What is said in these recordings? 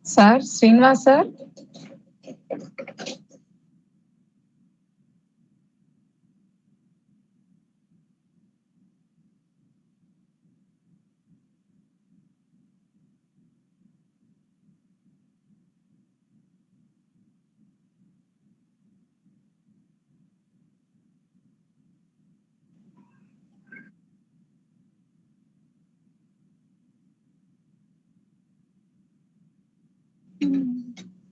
Sir Srinivas sir.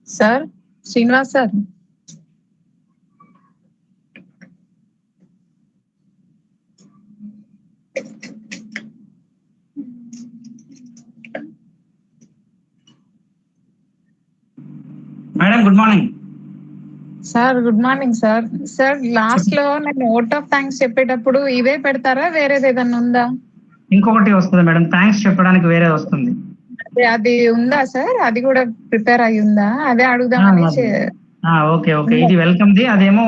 Sir Srinivas sir. Madam good morning. Sir good morning sir. Sir last లో నేను vote of thanks చెప్పేటప్పుడు ఇవే పెడతారా, వేరేది ఏదన్నా ఉందా? ఇంకొకటి వస్తుంది మేడం, థ్యాంక్స్ చెప్పడానికి వేరే వస్తుంది. అది ఉందా సార్? అది కూడా ప్రిపేర్ అయి ఉందా? అదే అడుగుదామని. ఓకే ఓకే, ఇది వెల్కమ్ ది, అదేమో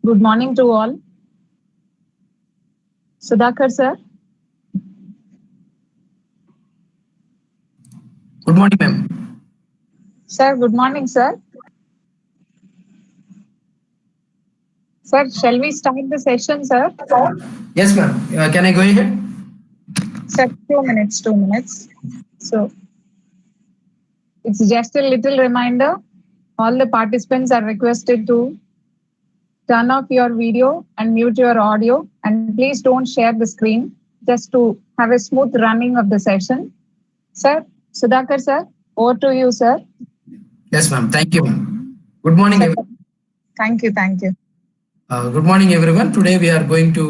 Good morning to all. Sudhakar sir. Good morning, ma'am. Sir, good morning, sir. Sir, shall we start the session, sir? Yes, ma'am. Can I go ahead? Sir, 2 minutes. So it's just a little reminder. All the participants are requested to turn off your video and mute your audio, and please don't share the screen just to have a smooth running of the session. Sir, Sudhakar sir, over to you, sir. Yes, ma'am. Thank you, ma'am. Good morning, Sir, everyone. thank you. Good morning, everyone. Today we are going to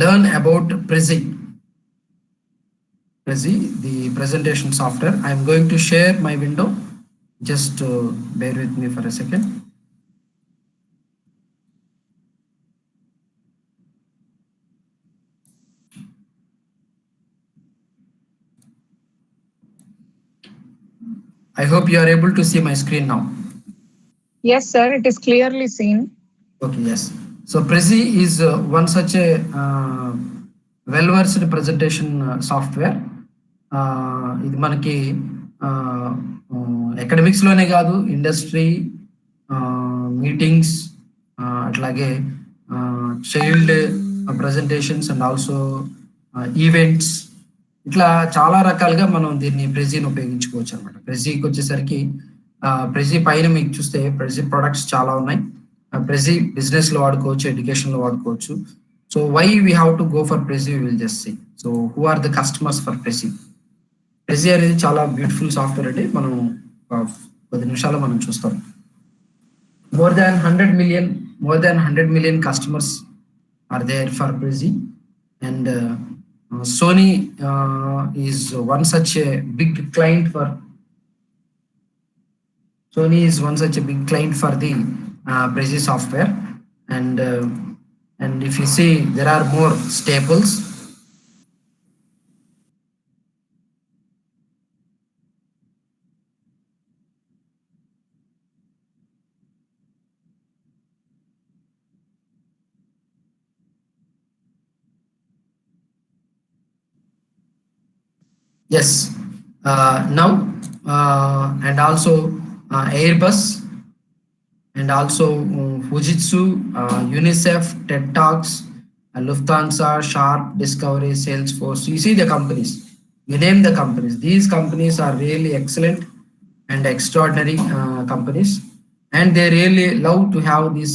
learn about Prezi, the presentation software. I am going to share my window. Just bear with me for a second. I hope you are able to see my screen now. Yes, sir, it is clearly seen. Okay, yes. So Prezi is one such a well-versed presentation software. ఇది మనకి అకాడమిక్స్లోనే కాదు, industry, meetings, అట్లాగే child presentations and also events, ఇట్లా చాలా రకాలుగా మనం దీన్ని ప్రెజీని ఉపయోగించుకోవచ్చు అనమాట. ప్రెజీకి వచ్చేసరికి ప్రెజీ పైన మీకు చూస్తే ప్రెజీ ప్రొడక్ట్స్ చాలా ఉన్నాయి. ప్రెజీ బిజినెస్ లో వాడుకోవచ్చు, ఎడ్యుకేషన్ లో వాడుకోవచ్చు. So why we have to go for Prezi will just see. So who are the customers for Prezi? Prezi అనేది చాలా బ్యూటిఫుల్ సాఫ్ట్వేర్ అండి. మనం 10 నిమిషాల్లో మనం చూస్తాం. more than 100 million customers are there for Prezi, and Sony is one such a big client for the Prezi software, and if you see, there are more staples. Yes, now and also Airbus, and also Fujitsu, UNICEF, TED Talks, Lufthansa, Sharp, Discovery, Salesforce. You see the companies, you name the companies. These companies are really excellent and extraordinary companies, and they really love to have this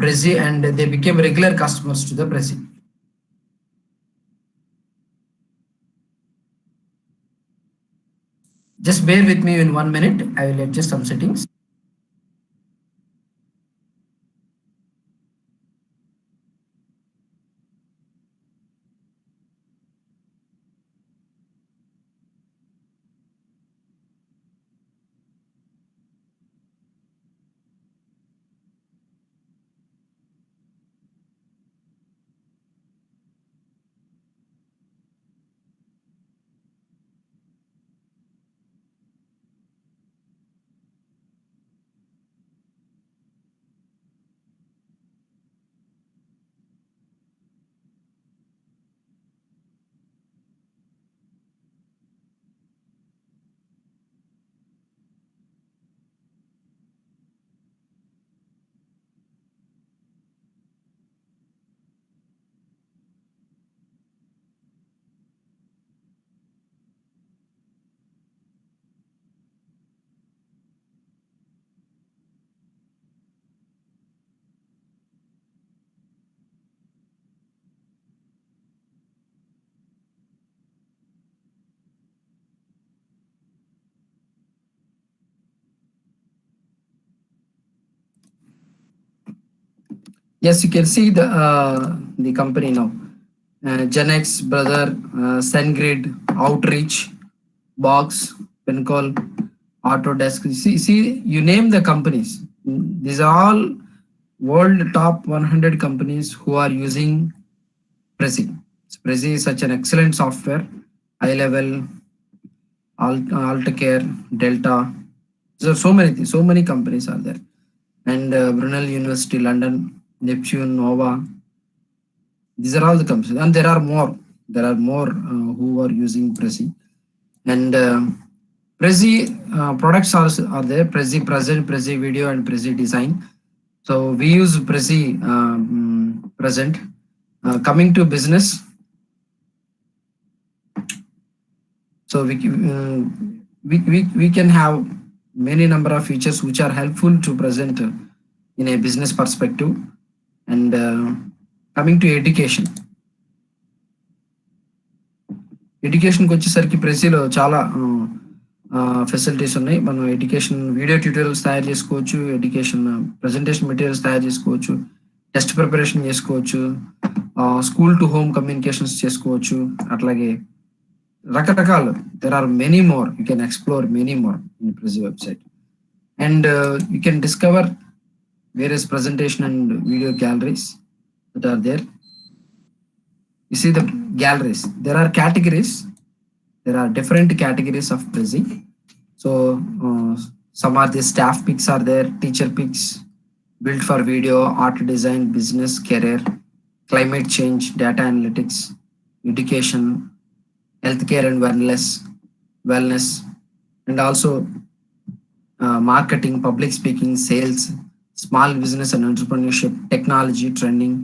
Prezi, and they became regular customers to the Prezi. Just bear with me in 1 minute. I will adjust some settings. Yes, you can see the company now. Genex, Brother, SendGrid, Outreach, Box, Pincall, Autodesk. See, you name the companies. These are all world top 100 companies who are using Prezi. So Prezi is such an excellent software. High level, Altacare, Delta. So many things, so many companies are there. and Brunel University, London, Neptune, Nova. These are all the companies, and there are more. There are more who are using Prezi, and Prezi products also are there. Prezi Present, Prezi Video, and Prezi Design. So we use Prezi Present. Coming to business, so we can have many number of features which are helpful to present in a business perspective. And coming to education, ఎడ్యుకేషన్కి వచ్చేసరికి ప్రెసీలో చాలా facilities ఉన్నాయి. మనం education video tutorials తయారు చేసుకోవచ్చు, education presentation materials తయారు చేసుకోవచ్చు, test preparation చేసుకోవచ్చు, స్కూల్ టు హోమ్ కమ్యూనికేషన్స్ చేసుకోవచ్చు. అట్లాగే రకరకాలు, there are many more, you can explore many more in Prezi website. And you can discover various presentation and video galleries that are there. You see the galleries, there are categories, there are different categories of Prezi. So some are the staff pics are there, teacher pics, built for video, art design, business, career, climate change, data analytics, education, healthcare and wellness, and also marketing, public speaking, sales, small business and entrepreneurship, technology, trending.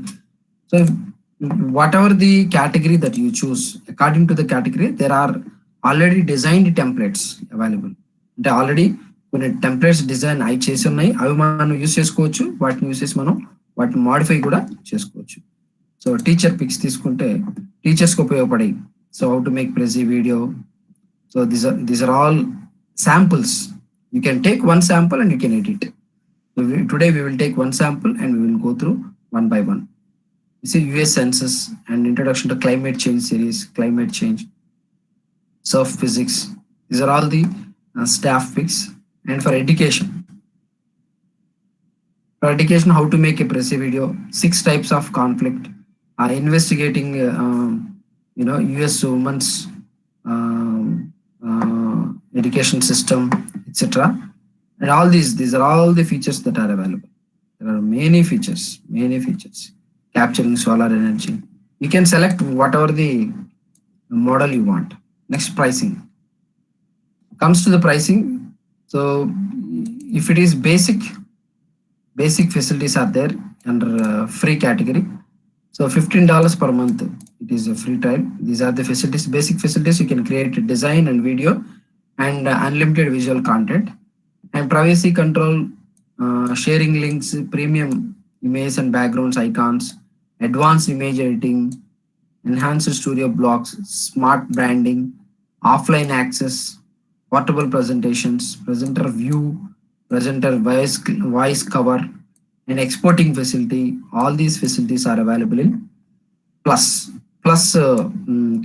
So whatever the category that you choose, according to the category, there are already designed templates available. అంటే already కొన్ని templates design అవి చేసి ఉన్నాయి, అవి మనం use చేసుకోవచ్చు. వాటిని use చేసి మనం వాటిని మాడిఫై కూడా చేసుకోవచ్చు. సో టీచర్ పిక్స్ తీసుకుంటే టీచర్స్కి ఉపయోగపడాయి. So how to make Prezi video. So these are all samples. You can take one sample and you can edit. Today we will take one sample and we will go through one by one. You see US census and introduction to climate change series, climate change, surf physics. These are all the staff picks. And for education, how to make a Prezi video, 6 types of conflict, investigating US women's education system, etc. And all these are all the features that are available. There are many features. Capturing solar energy. You can select whatever the model you want. Next, pricing. Comes to the pricing. So if it is basic facilities are there under free category. So $15 per month, it is a free trial. These are the facilities, basic facilities. You can create design and video and unlimited visual content. And privacy control, sharing links, premium images and backgrounds, icons, advanced image editing, enhanced studio blocks, smart branding, offline access, portable presentations, presenter view, presenter voice cover, and exporting facility. All these facilities are available in plus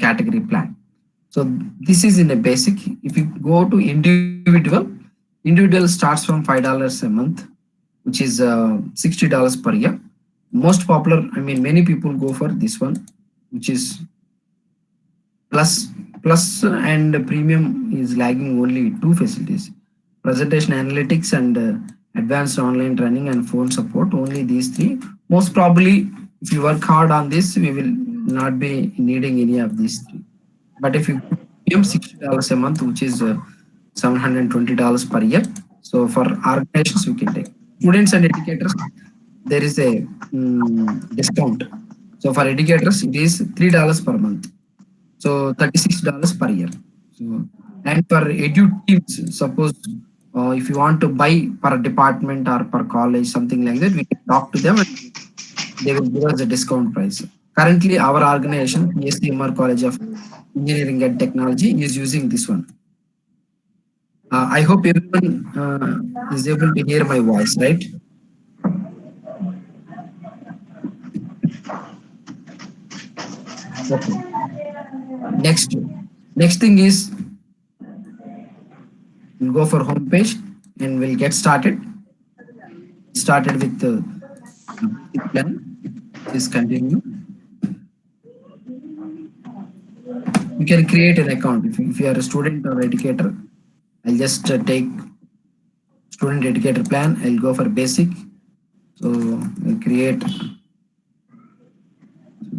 category plan. So this is in a basic. If you go to individual starts from $5 a month, which is $60 per year. Most popular, many people go for this one, which is plus and premium is lagging only 2 facilities: presentation analytics and advanced online training and phone support. Only these 3. Most probably, if you work hard on this, we will not be needing any of these 3. But if you pay $60 a month, which is $720 per year. So for organizations, we can take. Students and educators, there is a discount. So for educators, it is $3 per month. So $36 per year. So, and for edu teams, suppose if you want to buy per department or per college, something like that, we can talk to them and they will give us a discount price. Currently, our organization, PSCMR College of Engineering and Technology, is using this one. I hope everyone is able to hear my voice, right? Okay. Next thing is, we'll go for home page and we'll get started. Started with the plan. Please continue. You can create an account if you are a student or educator. I'll just take Student educator plan, I'll go for basic. So we'll create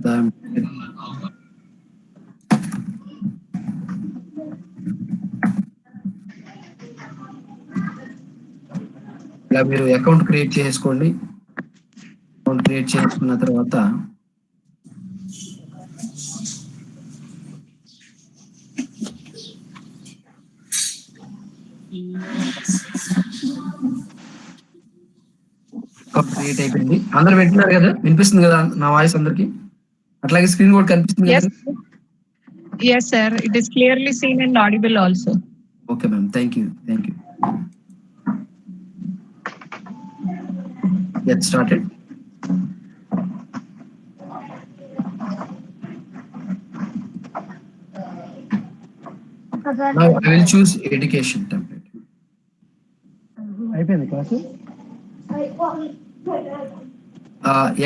the ఇలా మీరు account create చేసుకోండి. Account create చేసుకున్న తర్వాత create అయిపోయింది. అందరు వింటున్నారు కదా, వినిపిస్తుంది కదా నా వాయిస్ అందరికి? అట్లాగే స్క్రీన్ కూడా కనిపిస్తుంది Yes. కదా? Yes, sir. It is clearly seen and audible also. Okay, ma'am. Thank you. Thank you. Get started. Now I will choose education template. అయిపోయింది క్లాసు.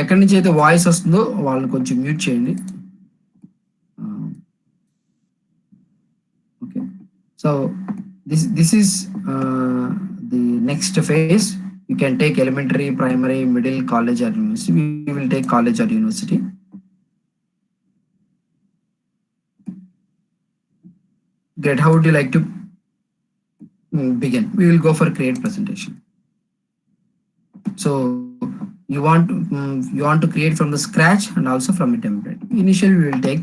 ఎక్కడి నుంచి అయితే వాయిస్ వస్తుందో వాళ్ళని కొంచెం మ్యూట్ చేయండి. Okay, so this is the next phase. You can take elementary, primary, middle, college or university. We will take college or university. Great. How would you like to begin? We will go for create presentation. So you want to create from the scratch and also from a template. Initially we will take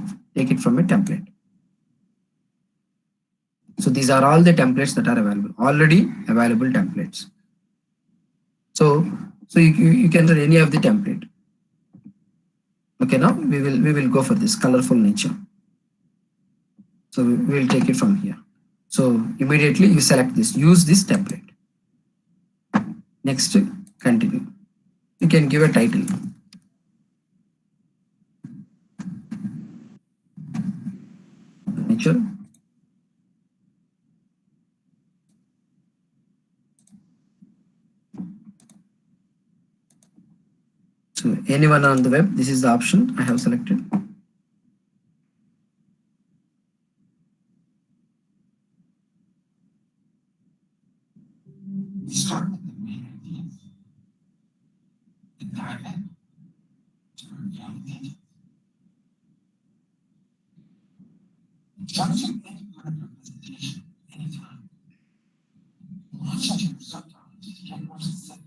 it from a template. So these are all the templates that are available, already available templates. So you can run any of the template. Okay, now we will go for this colorful nature. So we will take it from here. So immediately you select this, use this template. Next, continue. You can give a title. Nature. So anyone on the web, this is the option I have selected. Start with the main ideas. And dive in. Start young thinking. Instruction any part of your presentation anytime. Launch into your subtopic to get more specific.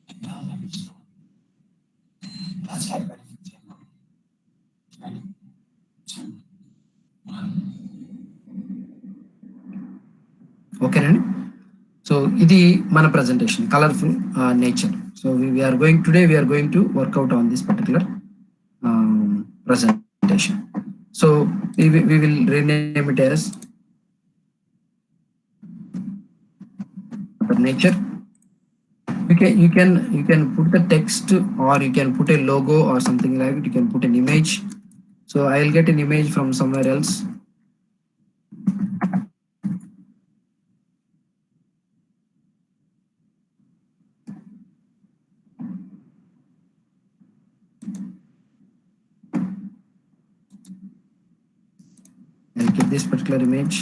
And elevate your story. Let's get ready for demo. 3, 2, 1. Okay, Randy? So ఇది మన presentation, colorful nature. So we are going to work out on this particular presentation. So we will rename it as nature. You can put the text, or you can put a logo or something like it. You can put an image. So I'll get an image from somewhere else. I'll get this particular image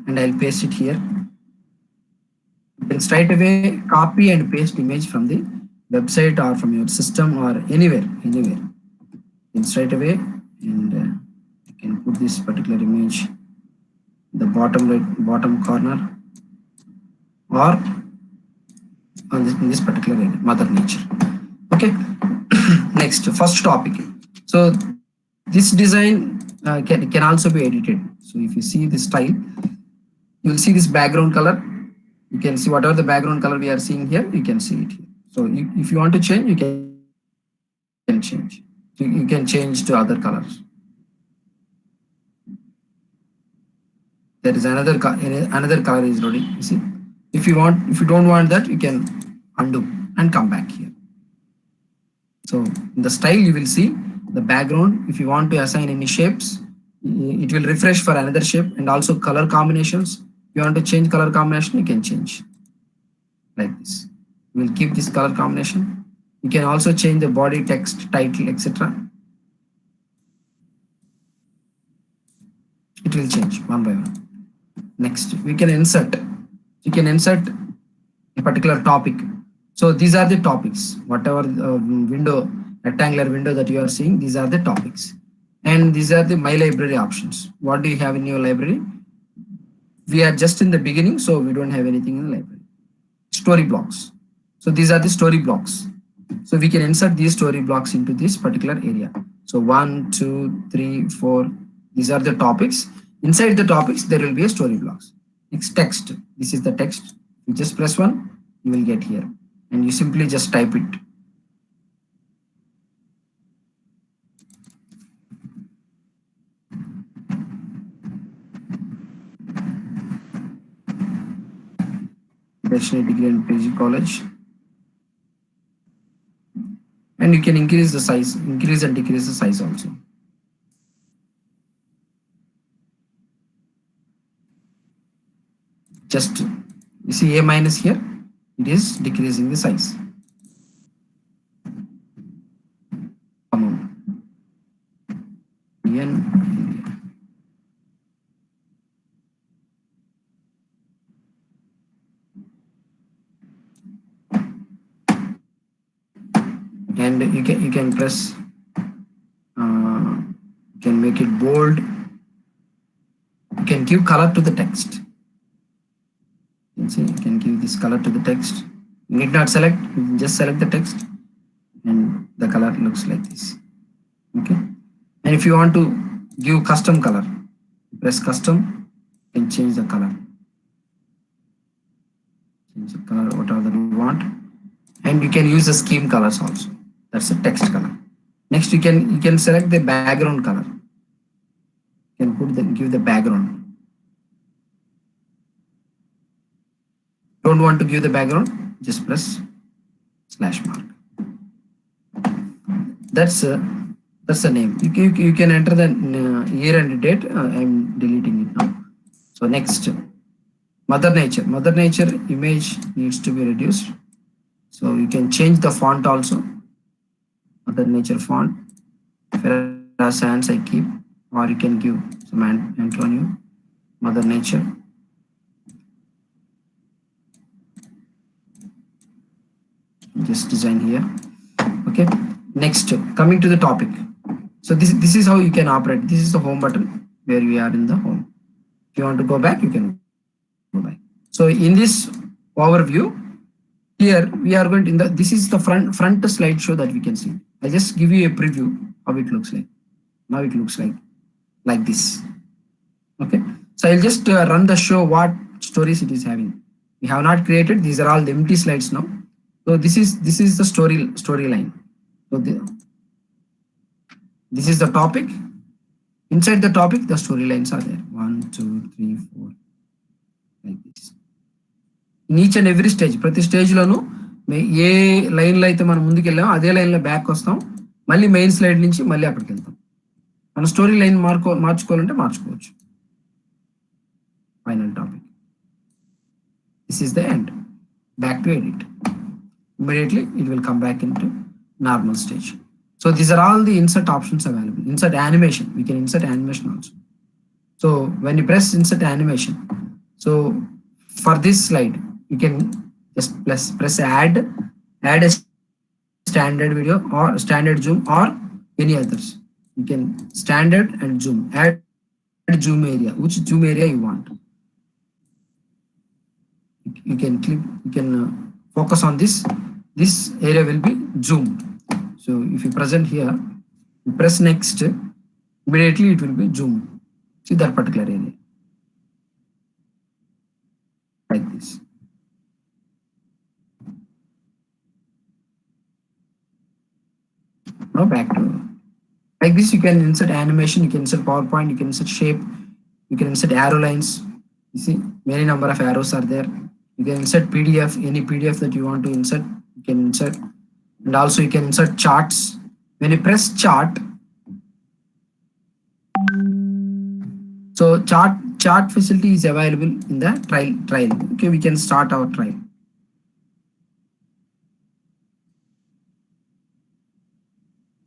and I'll paste it here. You can straight away copy and paste image from the website or from your system or anywhere. And straight away, and you can put this particular image in the bottom corner, or on this particular area, Mother Nature. Okay. Next, first topic. So this design can also be edited. So if you see this style, you will see this background color. You can see whatever the background color we are seeing here, you can see it here. So if you want to change, you can change. So you can change to other colors. There is another color is ready. You see, if you don't want that, you can undo and come back here. So in the style, you will see the background. If you want to assign any shapes, it will refresh for another shape, and also color combinations. If you want to change color combination, you can change like this. We will keep this color combination. You can also change the body, text, title, etc. It will change one by one. Next, we can insert. You can insert a particular topic. So these are the topics. Whatever window, rectangular window that you are seeing, these are the topics. And these are the my library options. What do you have in your library? We are just in the beginning, so we don't have anything in the library. Story blocks. So these are the story blocks. So we can insert these story blocks into this particular area. So 1, 2, 3, 4. These are the topics. Inside the topics, there will be a story blocks. Next, text. This is the text. You just press 1, you will get here. And you simply just type it. Bachelor degree and PG college. And you can increase the size, increase and decrease the size also. Just you see A minus here, it is decreasing the size. And you can press, you can make it bold. You can give color to the text. You can see you can give this color to the text. You need not select, you just select the text and the color looks like this. Okay. And if you want to give custom color, press custom and change the color. Change the color whatever you want. And you can use the scheme colors also. That's the text color. Next, you can select the background color. You can give the background. Don't want to give the background, just press slash mark. That's the name. You can enter the year and date. I'm deleting it now. So next, Mother Nature. Mother Nature image needs to be reduced. So you can change the font also. Mother Nature font. Ferrara Sans I keep, or you can give some Antonio. Mother Nature. Just design here. Okay. Next, coming to the topic. So this is how you can operate. This is the home button where we are in the home. If you want to go back, you can go back. So in this overview, here we are going to this is the front slideshow that we can see. I'll just give you a preview how it looks like. Now it looks like this. Okay. So I'll just run the show what stories it is having. We have not created. These are all the empty slides now. So this is the storyline. So this is the topic. Inside the topic, the storylines are there. 1, 2, 3, 4, like this. In each and every stage, ప్రతి stage లోను ఏ line లో అయితే మనం ముందుకు వెళ్ళామో అదే line లో back వస్తాం, మళ్ళీ main slide నుంచి మళ్ళీ అక్కడికి వెళ్తాం. మన స్టోరీ లైన్ మార్చుకోవాలంటే మార్చుకోవచ్చు. Final topic. This is the end. Back to edit. Immediately it will come back into normal stage. So these are all the insert options available. Insert animation. We can insert animation also. So when you press insert animation, so for this slide, you can just press add a standard video or standard zoom or any others. You can standard and zoom. Add zoom area, which zoom area you want. You can click, you can focus on this. This area will be zoomed. So if you present here, you press next, immediately it will be zoomed. See that particular area. Like this. Now back to like this. You can insert animation, you can insert PowerPoint, you can insert shape, you can insert arrow lines. You see many number of arrows are there. You can insert PDF, any PDF that you want to insert, you can insert. And also you can insert charts. When you press chart, so chart facility is available in the trial. Okay, we can start our trial.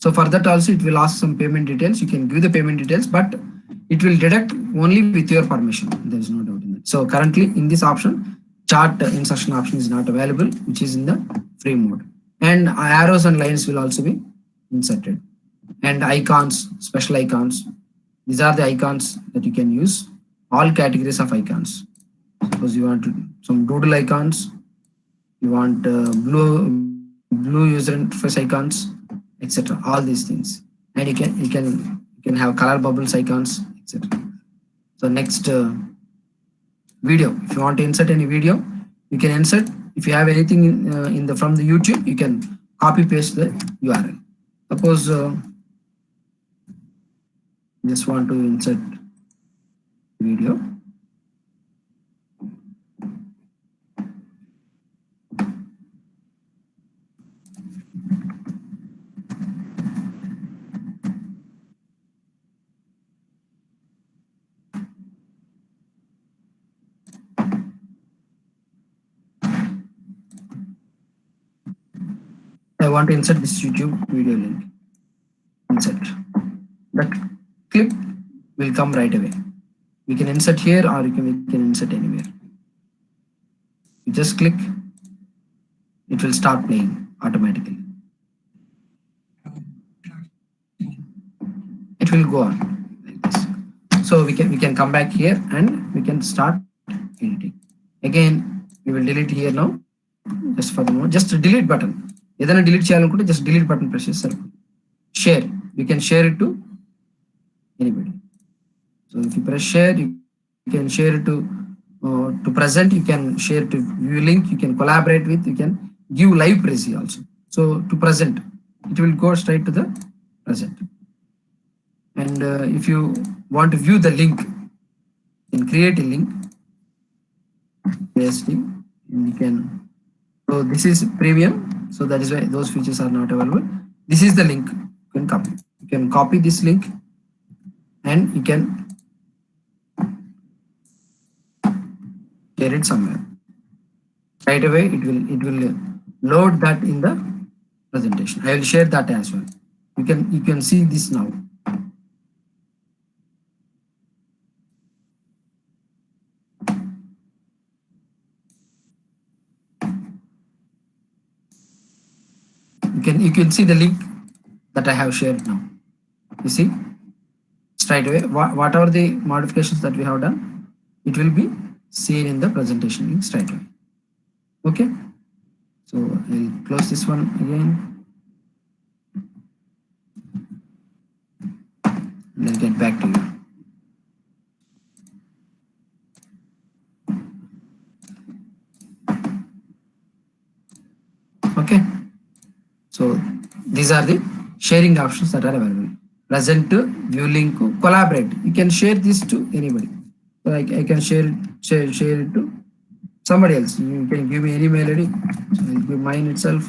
So for that also it will ask some payment details. You can give the payment details, but it will deduct only with your permission. There is no doubt in that. So currently in this option, chart insertion option is not available, which is in the free mode. And arrows and lines will also be inserted. And icons, special icons. These are the icons that you can use. All categories of icons. Suppose you want some doodle icons, you want blue user interface icons, etc. All these things, and you can have color bubbles icons, etc. So next video. If you want to insert any video, you can insert. If you have anything in the from the YouTube, you can copy paste the URL. Suppose just want to insert video. I want to insert this YouTube video link. Insert. That clip will come right away. We can insert here or we can insert anywhere. You just click, it will start playing automatically. It will go on like this. So we can come back here and we can start editing. Again, we will delete here now. Just for the moment, just a delete button. ఏదైనా delete చేయాలనుకుంటే just delete button press చేస్తే సరిపోతుంది. Share. You can share it to anybody. So if you press share, you can share it to present. You can share to view link. You can collaborate with. You can give live preview also. So to present, it will go straight to the present. And if you want to view the link, you can create a link. Paste it, and you can. So this is premium. So that is why those features are not available. This is the link. You can copy. You can copy this link, and you can share it somewhere. Right away, it will load that in the presentation. I will share that as well. You can see this now. You can see the link that I have shared now. You see, straight away, whatever the modifications that we have done, it will be seen in the presentation link straight away. Okay, so I'll close this one again. And I'll get back to you. Okay. So these are the sharing options that are available. Present, view link, collaborate. You can share this to anybody. So I can share it to somebody else. You can give me any mail ID. So I'll give mine itself.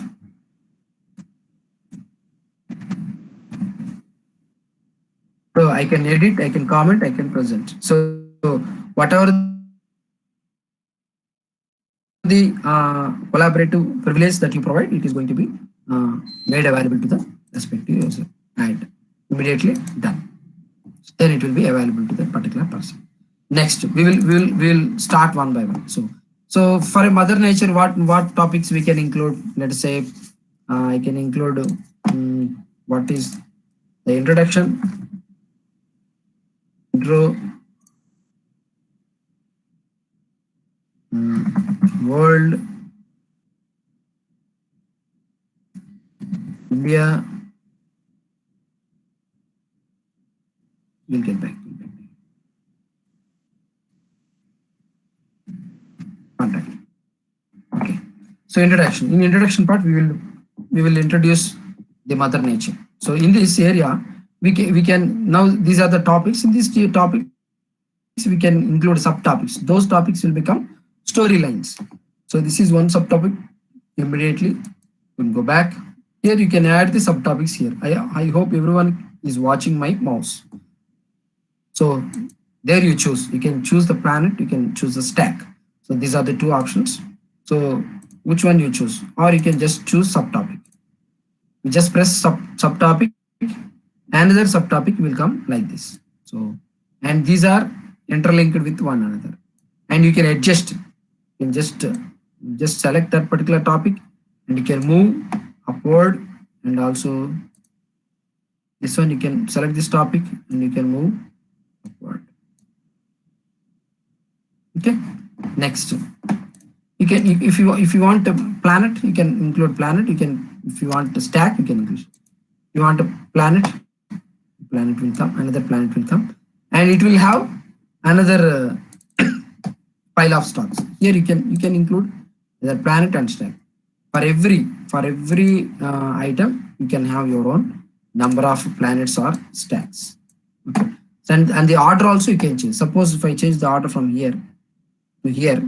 So I can edit, I can comment, I can present. So whatever the collaborative privilege that you provide, it is going to be made available to the respective user and immediately done. Then it will be available to that particular person. Next, we will start one by one. So for a mother nature, what topics we can include? Let's say I can include what is the introduction, intro, world, India. We'll get back. Contact. Okay. So introduction. In introduction part, we will introduce the mother nature. So in this area, we can now these are the topics. In these topics, we can include subtopics. Those topics will become storylines. So this is one subtopic. Immediately, we'll go back. Here you can add the subtopics here. I hope everyone is watching my mouse. So there you choose. You can choose the planet. You can choose the stack. So these are the two options. So which one you choose, or you can just choose subtopic. You just press subtopic. Another subtopic will come like this. So and these are interlinked with one another, and you can adjust You can just select that particular topic, and you can move upward, and also this one you can select this topic and you can move upward. Okay, next you can, if you want a planet, you can include planet. You can, if you want a stack, you can include. If you want a planet, planet will come, another planet will come, and it will have another pile of stocks. Here you can include the planet and stack. For every item, you can have your own number of planets or stacks. Okay, and the order also you can change. Suppose if I change the order from here to here,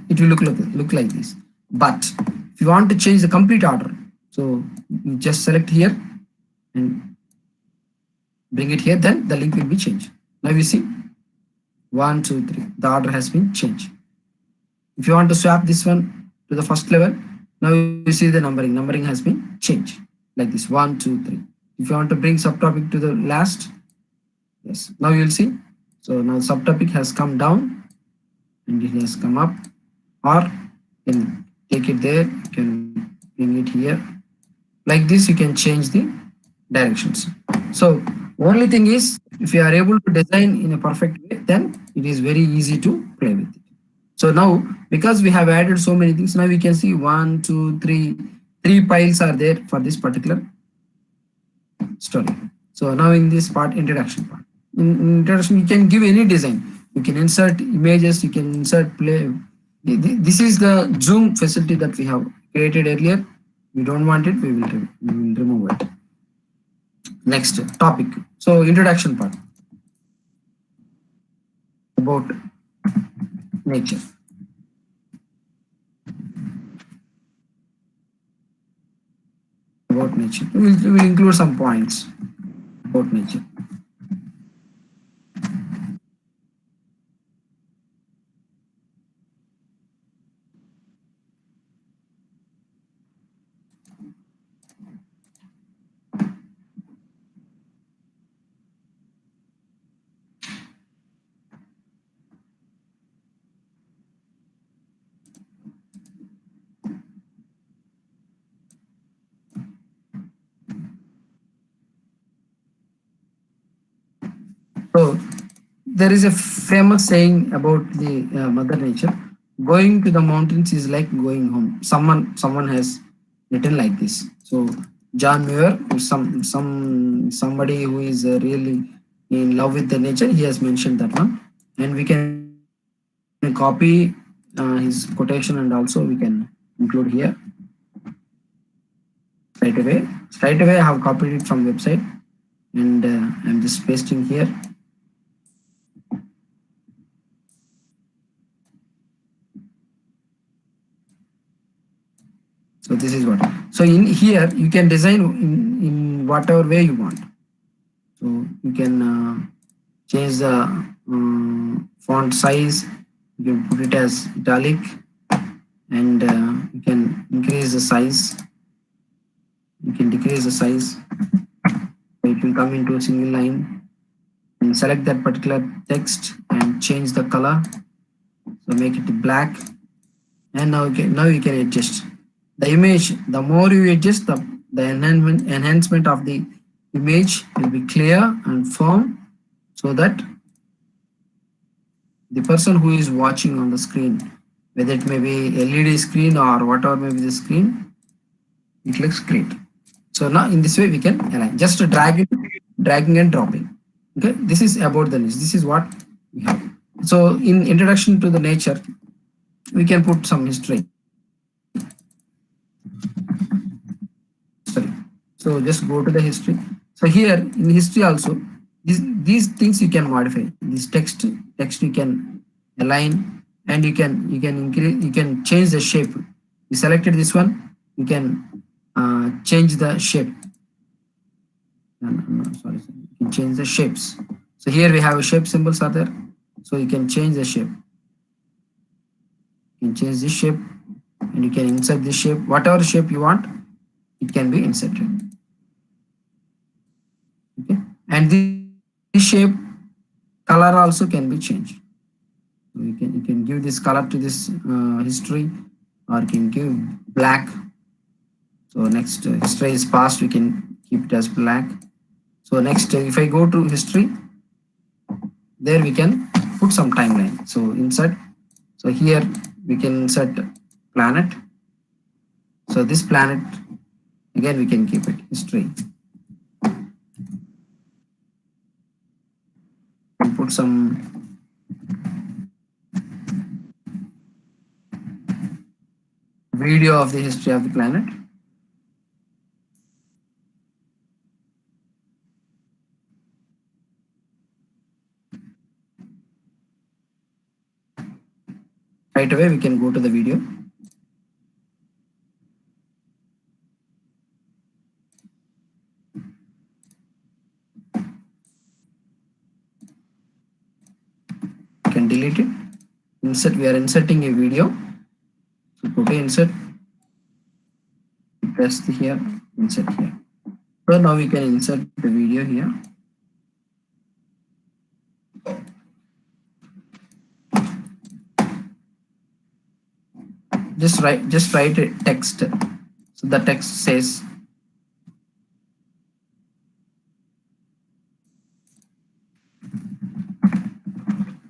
it will look like this. But if you want to change the complete order, so you just select here and bring it here, then the link will be changed. Now you see 1, 2, 3, the order has been changed. If you want to swap this one to the first level, now you see the numbering has been changed like this, 1, 2, 3. If you want to bring subtopic to the last, yes, now you will see. So now subtopic has come down and it has come up, or you can take it there, you can bring it here. Like this, you can change the directions. So only thing is, if you are able to design in a perfect way, then it is very easy to play with it. So now, because we have added so many things, now we can see 1, 2, 3, 3 piles are there for this particular story. So now in this part, introduction part. In introduction, you can give any design. You can insert images, you can insert play. This is the zoom facility that we have created earlier. We don't want it, we will remove it. Next topic. So introduction part about nature. About nature. We will include some points about nature. So there is a famous saying about the mother nature. Going to the mountains is like going home. Someone has written like this. So John Muir, somebody who is really in love with the nature, he has mentioned that one, and we can copy his quotation, and also we can include here right away. Straight away, I have copied it from website, and I'm just pasting here. So this is what. So in here you can design in whatever way you want. So you can change the font size. You can put it as italic, and you can increase the size. You can decrease the size. So it will come into a single line. And select that particular text and change the color. So make it black. And now you can adjust the image. The more you adjust, the enhancement of the image will be clear and firm, so that the person who is watching on the screen, whether it may be LED screen or whatever may be the screen, it looks great. So now in this way we can align, just dragging and dropping. Okay, this is about the nature. This is what we have. So in introduction to the nature, we can put some history. So just go to the history. So here in history also, these things you can modify. This text you can align, and you can increase, you can change the shape. You selected this one, you can change the shape. Sorry, you can change the shapes. So here we have a shape symbols are there. So you can change the shape. You can change this shape, and you can insert this shape. Whatever shape you want, it can be inserted. Okay, and this shape color also can be changed. So you can give this color to this history, or you can give black. So next, history is past, we can keep it as black. So next, if I go to history, there we can put some timeline. So insert, so here we can insert planet. So this planet, again we can keep it history. And put some video of the history of the planet. Right away we can go to the video. You can delete it. Insert, we are inserting a video. So go to insert, press here, insert here. So now we can insert the video here. Just write a text. So the text says,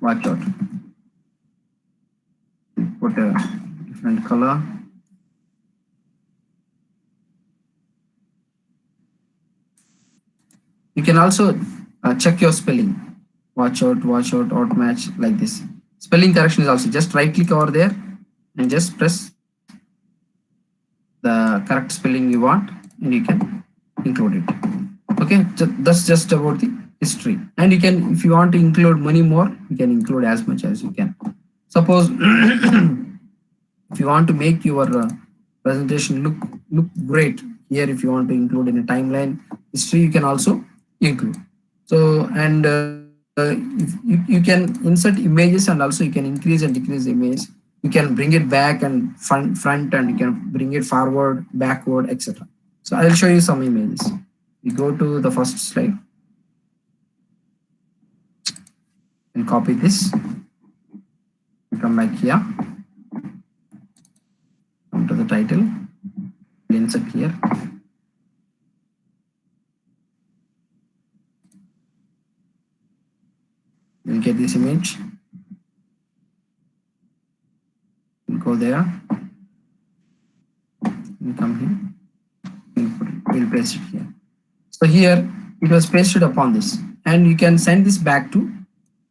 watch out. Put a different color. You can also check your spelling. Watch out, outmatch, like this. Spelling correction is also, just right click over there and just press the correct spelling you want, and you can include it. Okay, that's just about the history. And you can, if you want to include many more, you can include as much as you can. Suppose if you want to make your presentation look great, here if you want to include in a timeline history, you can also include. So, and if you can insert images, and also you can increase and decrease the image. You can bring it back and front, and you can bring it forward, backward, etc. So I'll show you some images. We go to the first slide and copy this. We come back here, come to the title, insert here. We'll get this image. We'll go there. We'll come here. We'll place it here. So here it was pasted upon this, and you can send this back to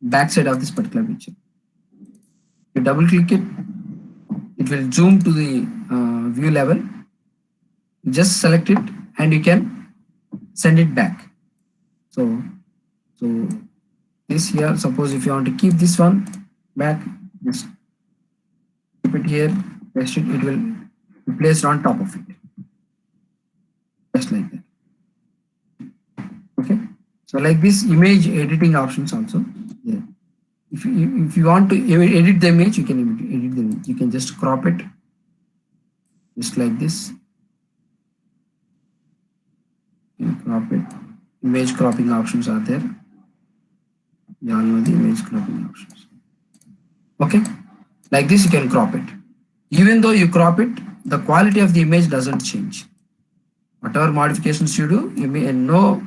back side of this particular picture. You double click it, it will zoom to the view level. Just select it and you can send it back. So this here, suppose if you want to keep this one back, just keep it here, paste it, it will be placed on top of it, just like that. Okay, so like this, image editing options also. Yeah. If you want to edit the image, you can edit the image. You can just crop it, just like this. You can crop it. Image cropping options are there. You all know the image cropping options. Okay, like this you can crop it. Even though you crop it, the quality of the image doesn't change. Whatever modifications you do, no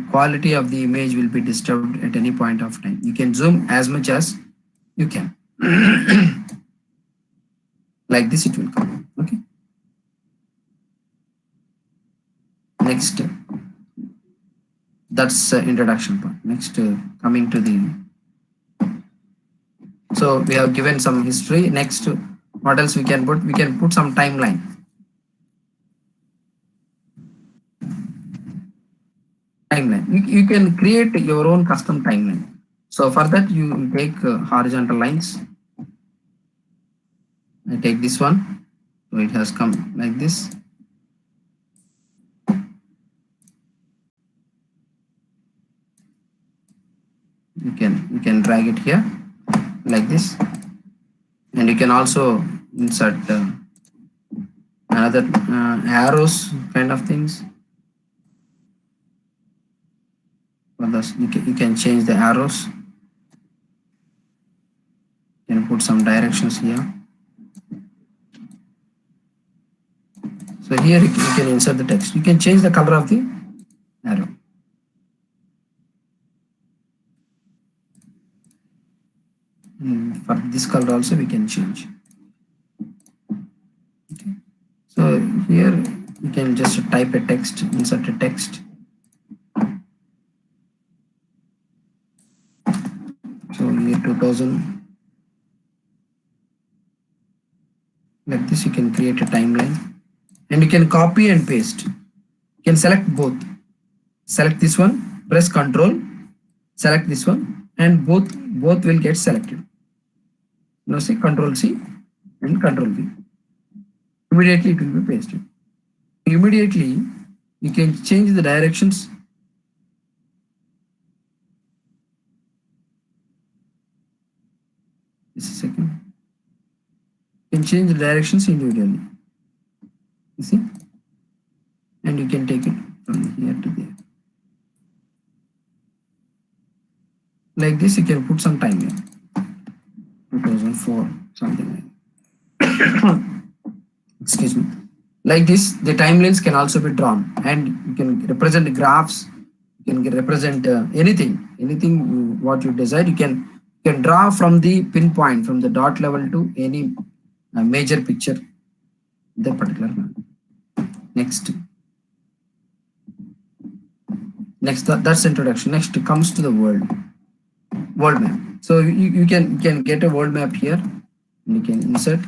quality of the image will be disturbed at any point of time. You can zoom as much as you can. Like this it will come. Okay. Next, that's introduction part. Next, coming to the, so we have given some history. Next, what else we can put? We can put some timeline. You can create your own custom timeline. So for that, you take horizontal lines. I take this one, so it has come like this. You can drag it here like this, and you can also insert another arrows kind of things. For this, you can change the arrows. You can put some directions here. So here you can insert the text. You can change the color of the arrow. For this color also we can change. Okay. So here you can just type a text, insert a text. So year 2000. Like this, you can create a timeline, and you can copy and paste. You can select both. Select this one, press Control, select this one, and both will get selected. Now see, Control C and Control V. Immediately it will be pasted. Immediately you can change the directions. Just a second. You can change the directions individually. You see, and you can take it from here to there. Like this, you can put some time here. 2004, something like that. Excuse me. Like this, the timelines can also be drawn, and you can represent graphs. You can represent anything what you desire. You can draw from the pinpoint, from the dot level to any major picture, the particular one. Next, that's introduction. Next comes to the world map. So you can get a world map here, and you can insert.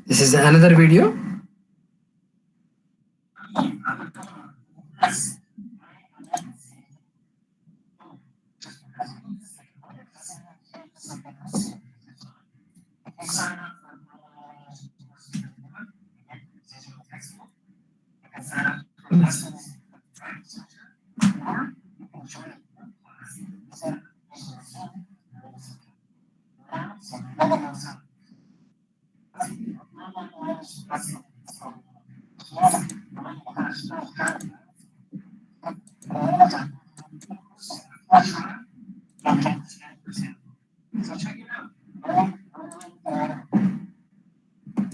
This is another video.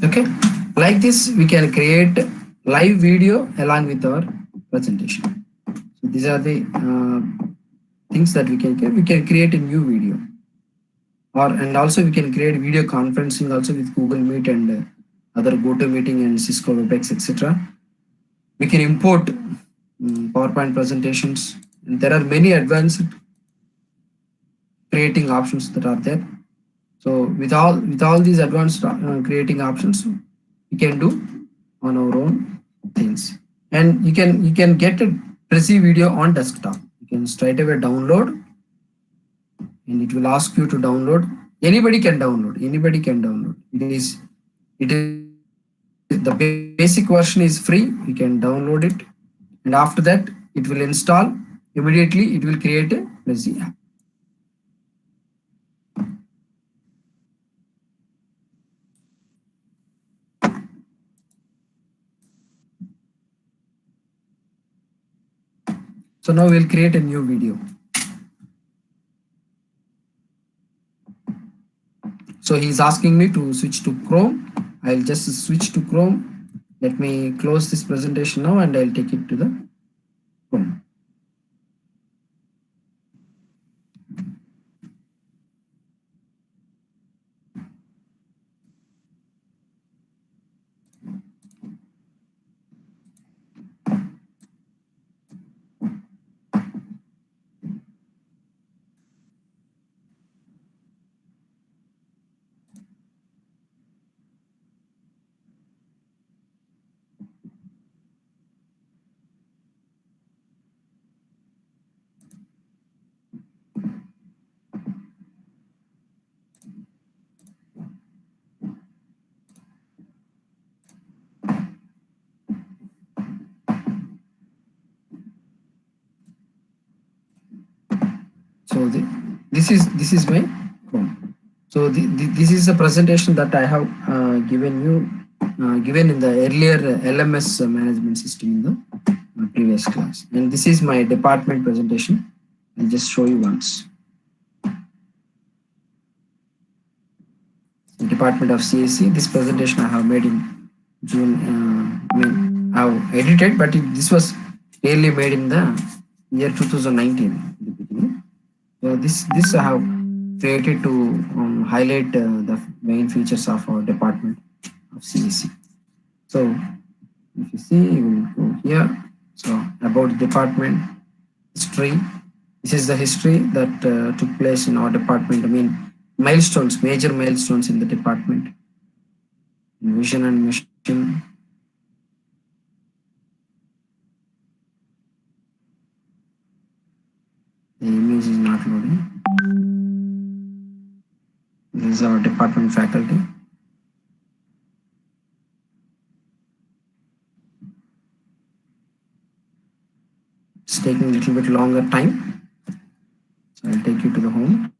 Okay, like this we can create live video along with our presentation. So these are the things that we can create. We can create a new video, and also we can create video conferencing also with Google Meet and other GoToMeeting and Cisco WebEx, etc. We can import PowerPoint presentations, and there are many advanced creating options that are there. So with all these advanced creating options, you can do on our own things, and you can get a Prezi video on desktop. You can straight away download, and it will ask you to download. Anybody can download. It is the basic version is free. You can download it, and after that it will install. Immediately it will create a Prezi app. So now we'll create a new video. So he's asking me to switch to Chrome. I'll just switch to Chrome. Let me close this presentation now, and I'll take it to the Chrome. So this is my Chrome. So this is a presentation that I have given in the earlier LMS management system in the previous class, and this is my department presentation. I'll just show you once. The Department of CSC. This presentation I have made in June. I have edited, but this was really made in the year 2019. In the beginning. So this I have created to highlight the main features of our Department of CSC. So if you see, you will go here. So about department history. This is the history that took place in our department. I mean, milestones, major milestones in the department. Vision and mission. The image is not loading. This is our department faculty. It's taking a little bit longer time. So I'll take you to the home.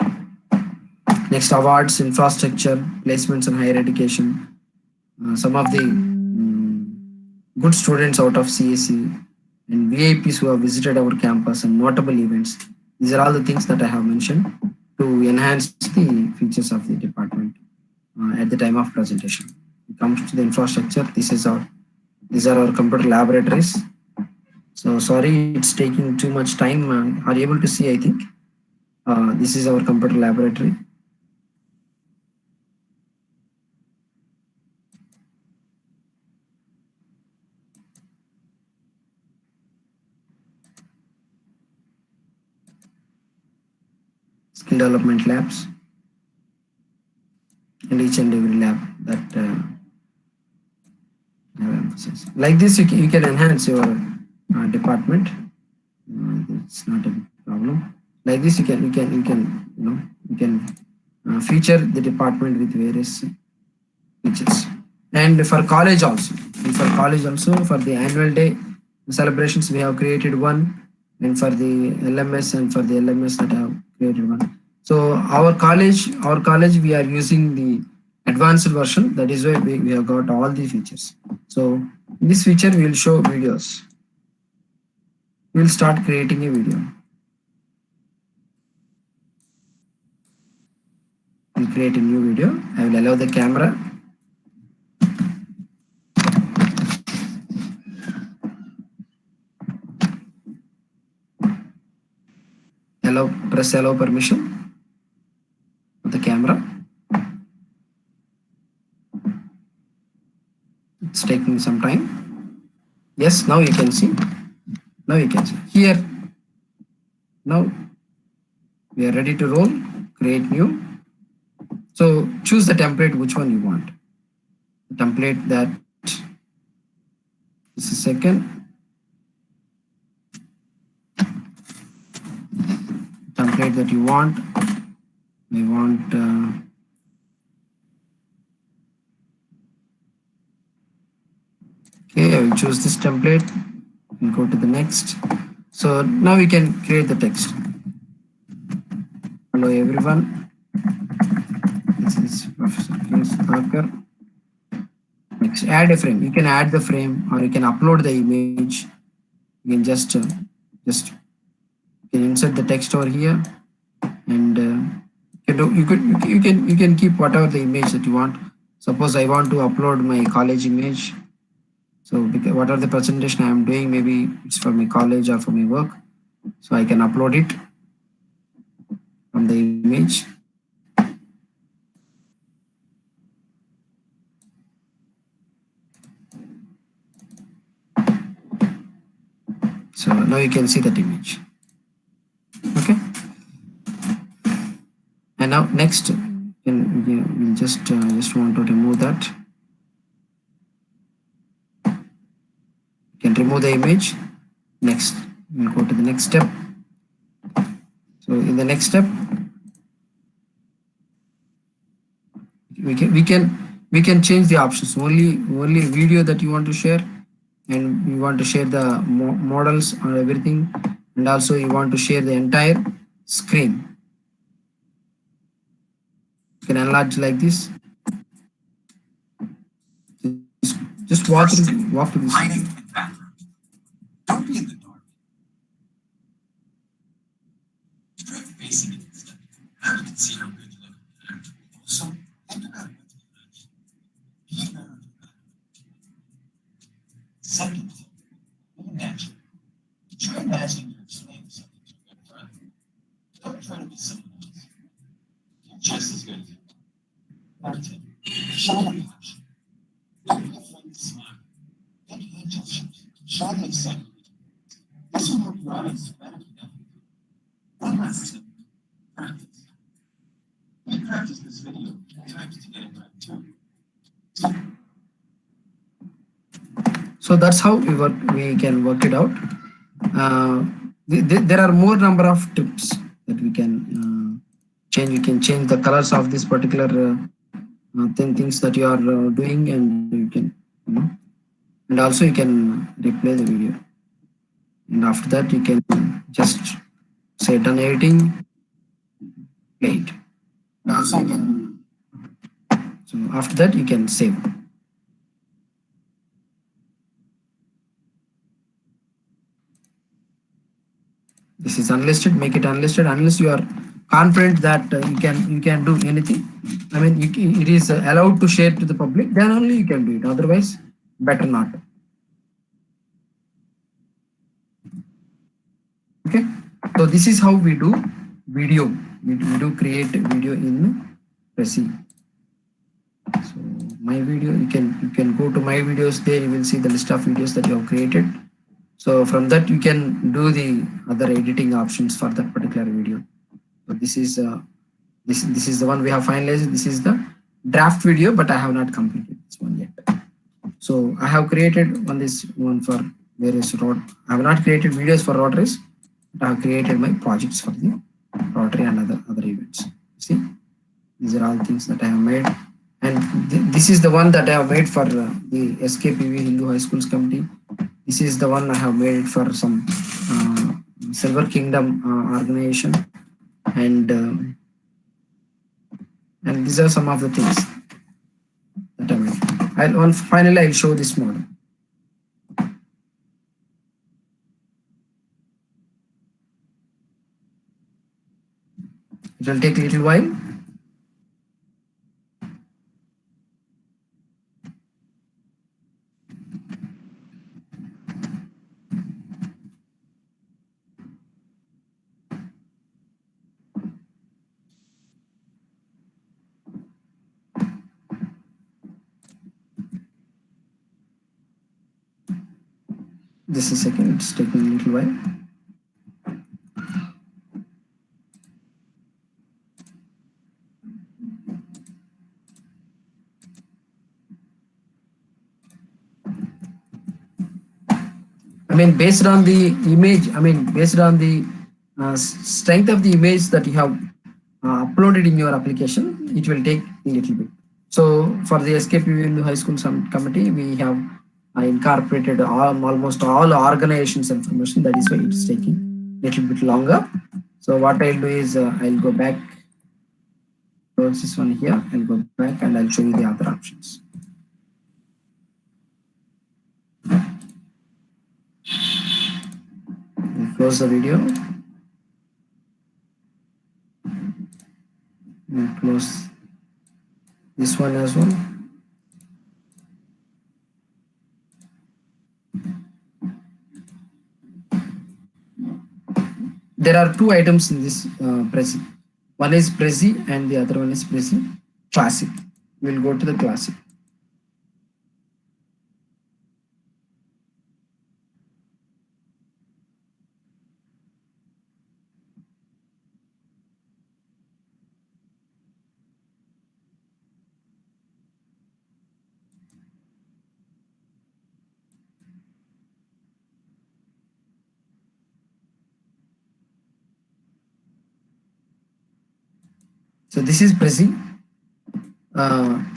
Next, awards, infrastructure, placements in higher education. Some of the good students out of CSC and VIPs who have visited our campus and notable events. These are all the things that I have mentioned to enhance the features of the department at the time of presentation. It comes to the infrastructure. These are our computer laboratories. So sorry, it's taking too much time. Are you able to see? I think this is our computer laboratory. Skill development labs, and each and every lab that I have emphasized. Like this, you can enhance your department. It's not a big problem. Like this, you can feature the department with various features. And for college also, for the annual day celebrations, we have created one. And for the LMS that I have created one. So our college, we are using the advanced version. That is why we have got all the features. So in this feature, we will show videos. We will start creating a video. We'll create a new video. I will allow the camera. Press allow permission of the camera. It's taking some time. Yes, now you can see. Here. Now we are ready to roll. create new. So choose the template, which one you want. The template that is a second. Template that you want. We want okay, I will choose this template and go to the next. So now we can create the text. Hello everyone. This is Professor Thakur. Next, add a frame. You can add the frame, or you can upload the image. You can just you can insert the text over here, and you can keep whatever the image that you want. Suppose I want to upload my college image. So whatever the presentation I am doing, maybe it's for my college or for my work. So I can upload it from the image. So now you can see that image. Okay. And now next, we'll just want to remove that. You can remove the image. Next, we'll go to the next step. So in the next step, we can change the options. Only video that you want to share, and you want to share the models or everything, and also you want to share the entire screen. You can enlarge like this. Just walk to this. Don't be in the dark. Try facing it instead. Now you can see how good you look. So think about it. Be better. Second, be natural. Try imagining you're explaining something to a good friend. Don't try to be someone else. You're just as good as you. Number 10, show the passion. Don't be afraid to smile. Take hand gestures. Show the excitement. This will help your audience to better connect with you. One last tip, practice. We practice this video times to get it right too. So that's how we can work it out. There are more number of tips that we can change. You can change the colors of this particular things that you are doing, and you can, and also you can replay the video. And after that, you can just say done editing, play it. Also, so after that, you can save. This is unlisted. Make it unlisted unless you are confident that you can do anything. I mean, it is allowed to share to the public. Then only you can do it. Otherwise, better not. Okay. So this is how we do video. We do create video in Prezi. So my video, you can go to my videos. There you will see the list of videos that you have created. So from that you can do the other editing options for that particular video. So this is this is the one we have finalized. This is the draft video, but I have not completed this one yet. So I have created this one for various I have not created videos for Rotaries, but I have created my projects for the Rotary and other events. See, these are all things that I have made, and this is the one that I have made for the SKPV Hindu High Schools Committee. This is the one I have made it for some Silver Kingdom organization, and these are some of the things that I made. Finally I'll show this model. It will take a little while. Just a second, it's taking a little while. I mean, based on the image, I mean, based on the strength of the image that you have uploaded in your application, it will take a little bit. So for the SKPU High School Committee, we have incorporated almost all organizations information. That is why it's taking a little bit longer. So what I'll do is I'll go back, close this one here, I'll go back and I'll show you the other options. We'll close the video. We'll close this one as well. There are two items in this Prezi. One is Prezi and the other one is Prezi Classic. We'll go to the Classic. So this is Prezi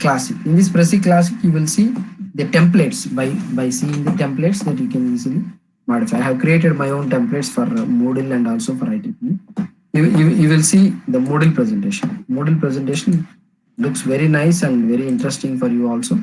Classic. In this Prezi Classic, you will see the templates. By seeing the templates that you can easily modify. I have created my own templates for Moodle and also for ITP. You will see the Moodle presentation. Moodle presentation looks very nice and very interesting for you also.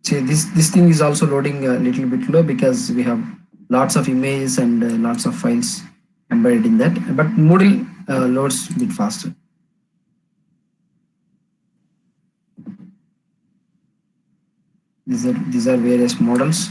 See, this thing is also loading a little bit low because we have lots of images and lots of files embedded in that. But Moodle loads a bit faster. These are various models.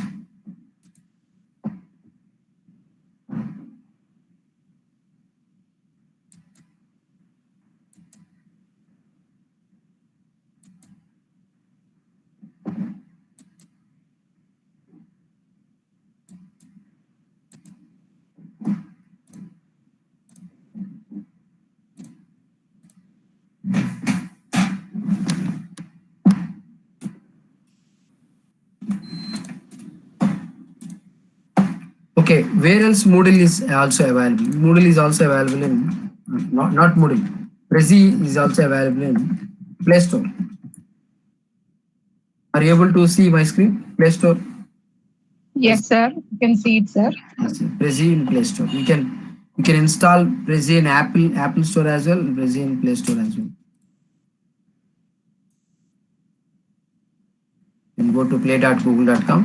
Okay, where else Moodle is also available? Moodle is also available in not Moodle. Prezi is also available in Play Store. Are you able to see my screen? Play Store. Yes, sir. You can see it, sir. Prezi in Play Store. You can install Prezi in Apple Store as well, and Prezi in Play Store as well. Then go to play.google.com.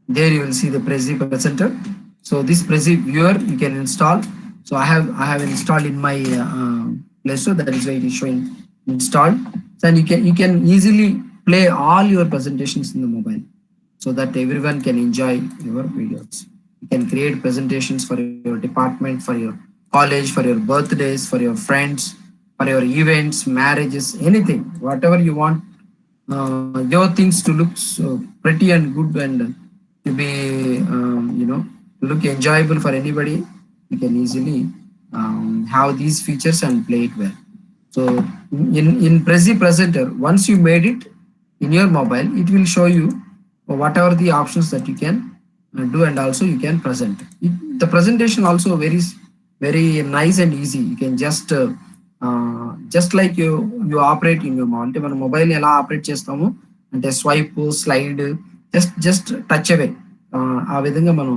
There you will see the Prezi presenter. So this Prezi viewer you can install. So I have installed in my Play Store. That is why it is showing installed. So and you can easily play all your presentations in the mobile, so that everyone can enjoy your videos. You can create presentations for your department, for your college, for your birthdays, for your friends, for your events, marriages, anything, whatever you want. Your things to look so pretty and good and to be look enjoyable for anybody. You can easily have these features and play it well. So in Prezi Presenter, once you made it in your mobile, it will show you whatever the options that you can do, and also you can present. The presentation also very nice and easy. You can just like you operate in your mobile. అంటే మన mobile ఎలా operate చేస్తామో అంటే swipe slide just touch అవే ఆ విధంగా మనం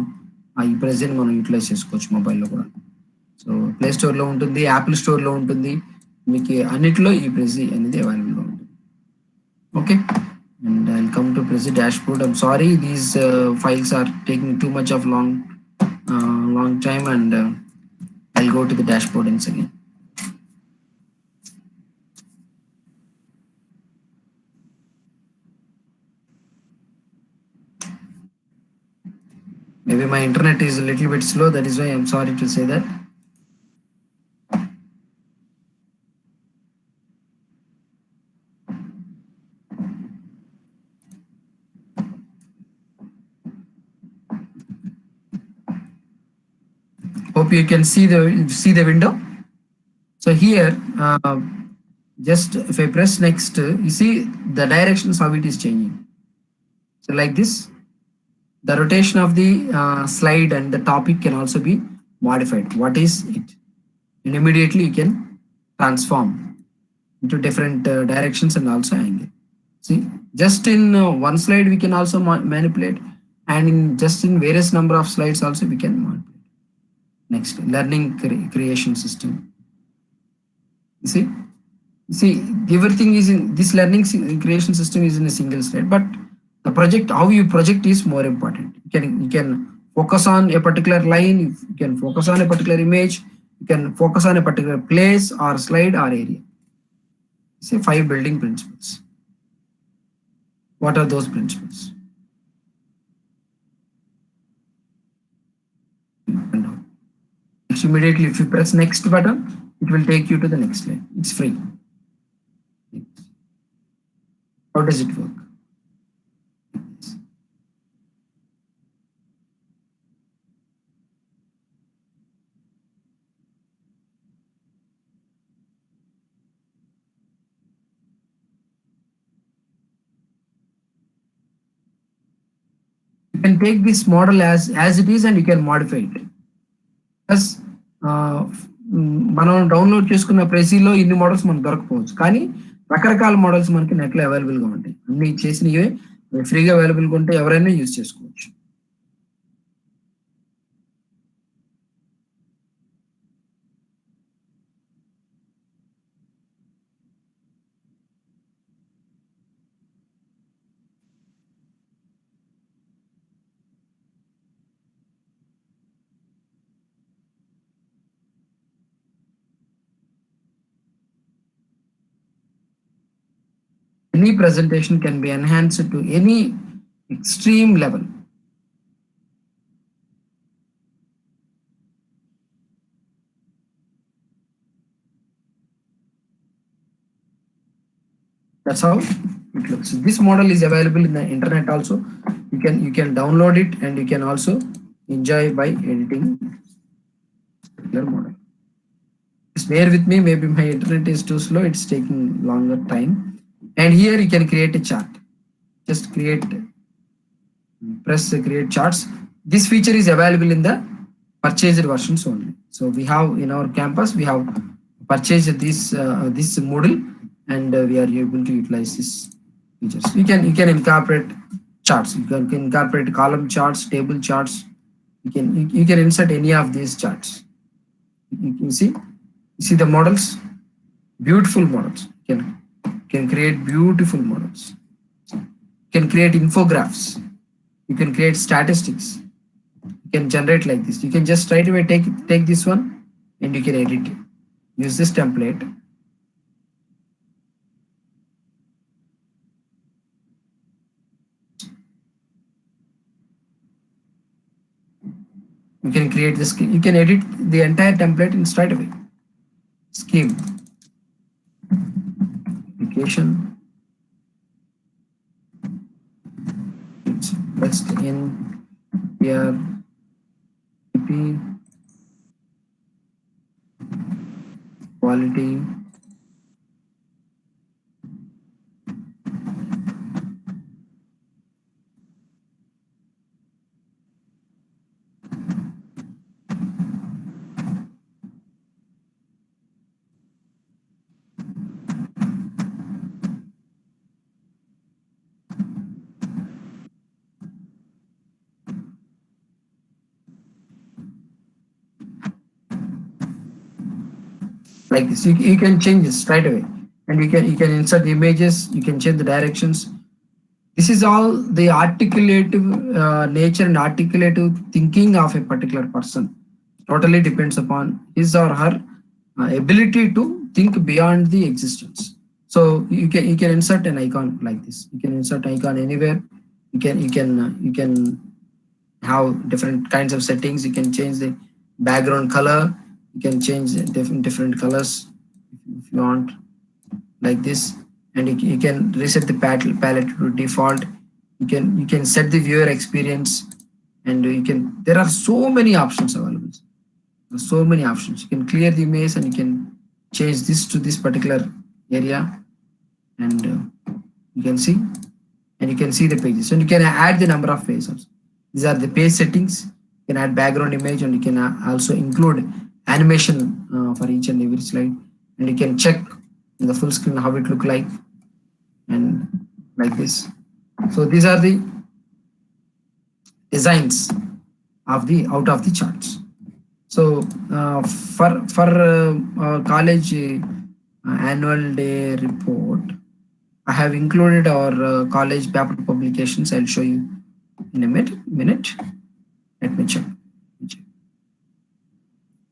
ఈ present మనం యూటిలైజ్ చేసుకోవచ్చు మొబైల్లో కూడా. సో ప్లే స్టోర్లో ఉంటుంది, యాపిల్ స్టోర్లో ఉంటుంది, మీకు అన్నిటిలో ఈ ప్రెజీ అనేది అవైలబుల్గా ఉంటుంది. Okay, and I'll come to Prezi dashboard. I'm sorry, these files are taking too much of long time, and I'll go to the dashboard once again. Maybe my internet is a little bit slow. That is why I'm sorry to say that. you can see the window. So here, just if I press next, you see the directions how it is changing. So like this, the rotation of the slide and the topic can also be modified. What is it? And immediately you can transform into different directions and also angle. See, just in one slide we can also manipulate, and in just in various number of slides also we can manipulate. Next, learning creation system. You see, everything is in this learning creation system is in a single slide, but the project, how you project is more important. You can focus on a particular line, you can focus on a particular image, you can focus on a particular place or slide or area. Say 5 building principles. What are those principles? Next, immediately if you press next button, it will take you to the next slide. It's free. How does it work? You can take this model as it is and you can modify it. As మనం download చేసుకున్న ప్రెసీలో ఇన్ని models మనకు దొరకపోవచ్చు, కానీ రకరకాల models మనకి నెట్లో అవైలబుల్గా ఉంటాయి. అన్ని చేసినవే ఫ్రీగా అవైలబుల్గా ఉంటే ఎవరైనా యూజ్ చేసుకోవచ్చు. Any presentation can be enhanced to any extreme level. That's how it looks. This model is available in the internet also. You can download it and you can also enjoy by editing particular model. Just bear with me, maybe my internet is too slow, it's taking longer time. And here you can create a chart. Just press create charts. This feature is available in the purchased versions only. So we have in our campus, we have purchased this model, and we are able to utilize this features. You can incorporate charts. You can incorporate column charts, table charts. You can insert any of these charts. You see the models, beautiful models. You can create beautiful models. You can create infographics. You can create statistics. You can generate like this. You can just straight away take this one and you can edit it. Use this template. You can create this. You can edit the entire template in straight away. Scheme. Application. It's best in here. Quality. Like this, you can change this straight away, and you can insert images. You can change the directions. This is all the articulative nature and articulative thinking of a particular person. Totally depends upon his or her ability to think beyond the existence. So you can insert an icon like this. You can insert icon anywhere. You can have different kinds of settings. You can change the background color. You can change different colors if you want, like this, and you can reset the palette to default. You can set the viewer experience, and there are so many options available. so many options. You can clear the image and you can change this to this particular area, and you can see, and you can see the pages, and you can add the number of pages. These are the page settings. You can add background image, and you can also include animation for each and every slide, and you can check in the full screen how it look like, and like this. So these are the designs of the out of the charts. So for college annual day report, I have included our college paper publications. I'll show you in a minute. Let me check.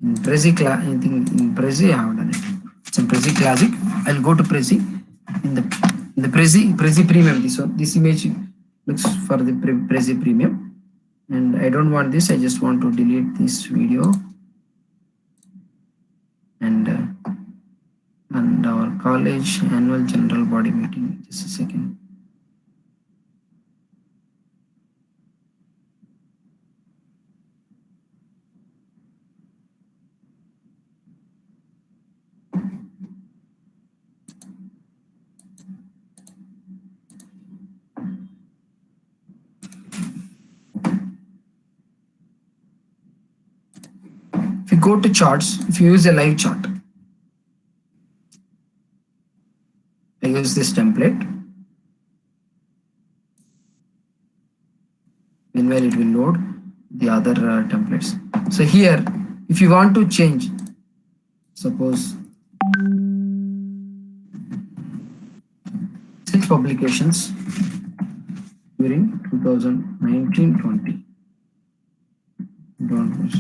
In Prezi class, I think in Prezi I have done it. It's in Prezi Classic. I'll go to Prezi. In the Prezi Premium. This image looks for the Prezi Premium, and I don't want this. I just want to delete this video, and our college annual general body meeting. Just a second. If you go to charts, if you use a live chart, I use this template. Meanwhile, it will load the other templates. So here, if you want to change, suppose six publications during 2019-20. Don't miss.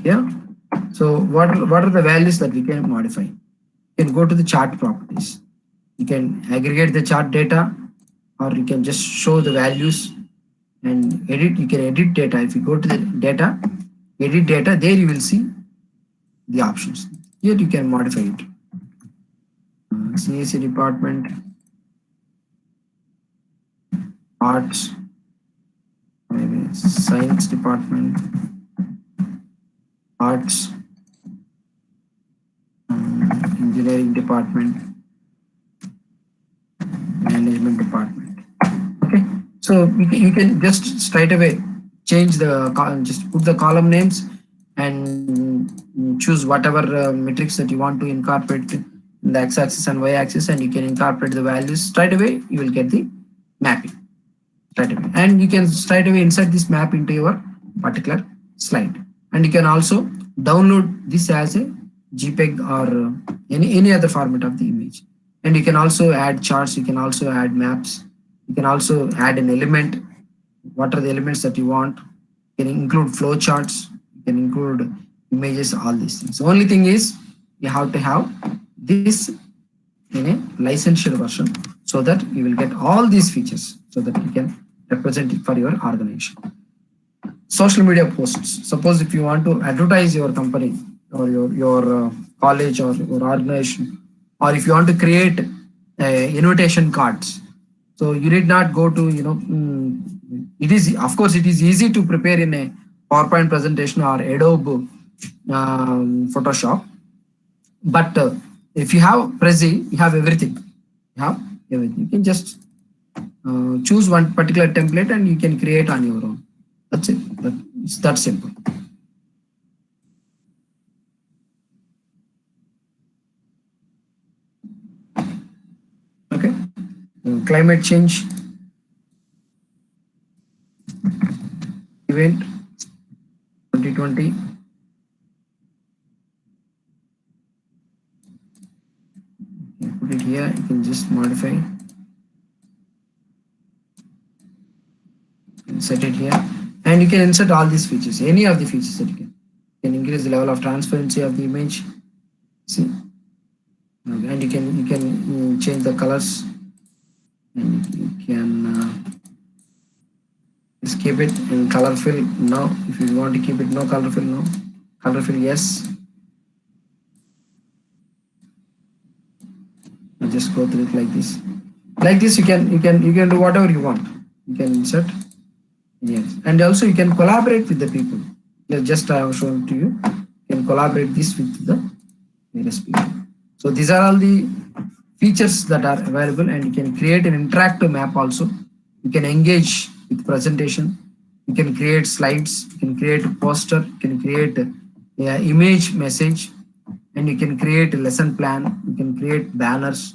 Yeah. So what are the values that we can modify? You can go to the chart properties. You can aggregate the chart data, or you can just show the values and edit. You can edit data. If you go to the data, edit data, there you will see the options. Here you can modify it. CAC department, arts, maybe science department, arts, engineering department, management department. Okay, so you can just straight away change the just put the column names and choose whatever metrics that you want to incorporate in the x-axis and y-axis, and you can incorporate the values straight away. You will get the mapping straight away, and you can straight away insert this map into your particular slide. And you can also download this as a JPEG or any other format of the image. And you can also add charts. You can also add maps. You can also add an element. What are the elements that you want? You can include flow charts. You can include images, all these things. The only thing is you have to have this in a licensed version so that you will get all these features so that you can represent it for your organization. Social media posts. Suppose if you want to advertise your company or your college or your organization, or if you want to create invitation cards, so you did not go to it is, of course, it is easy to prepare in a PowerPoint presentation or Adobe Photoshop, but if you have Prezi, you have everything. You have everything. You can just choose one particular template and you can create on your own. That's it. It's that simple. Okay. Climate change event 2020. Put it here. You can just modify. Set it here, and you can insert all these features, any of the features that you can. You can increase the level of transparency of the image. See, and you can change the colors, and you can just keep it in color fill. No, if you want to keep it no color fill, no color fill, yes. You just go through it like this. Like this, you can do whatever you want. You can insert. Yes, and also you can collaborate with the people. just I have shown to you. You can collaborate this with the various people. So these are all the features that are available, and you can create an interactive map also. You can engage with presentation. You can create slides. You can create a poster. You can create image message, and you can create a lesson plan. You can create banners.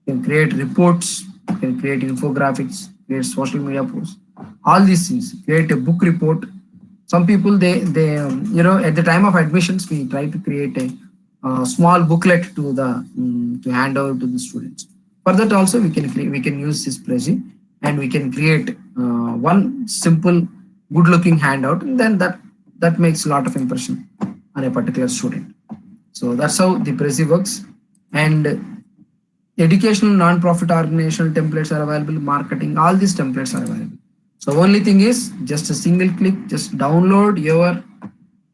You can create reports. You can create infographics. Create social media posts. All these things. Create a book report. Some people they at the time of admissions we try to create a small booklet to the to hand over to the students. For that also we can use this Prezi, and we can create one simple good looking handout, and then that makes a lot of impression on a particular student. So that's how the Prezi works. And educational non-profit organizational templates are available, marketing, all these templates are available. So only thing is just a single click, just download your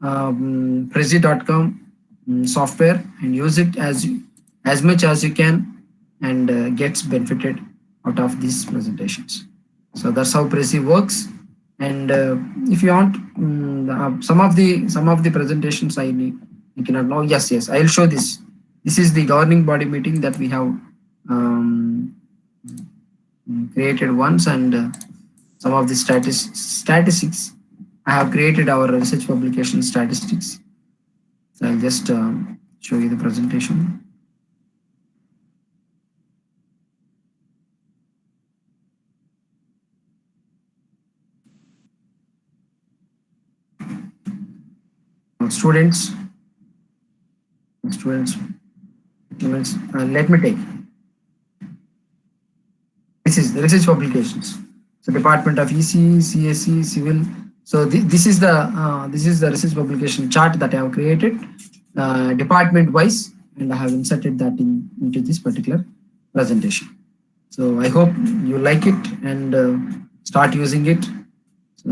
Prezi.com software and use it as much as you can, and gets benefited out of these presentations. So that's how Prezi works. And if you want some of the presentations I cannot know. Yes, I'll show this. This is the governing body meeting that we have um, created once, and some of the statistics. I have created our research publication statistics. So I'll just show you the presentation. Students, let me take. This is the research publications. So Department of EC, CSE, Civil. So this is the research publication chart that I have created department wise, and I have inserted that into this particular presentation. So I hope you like it and start using it. So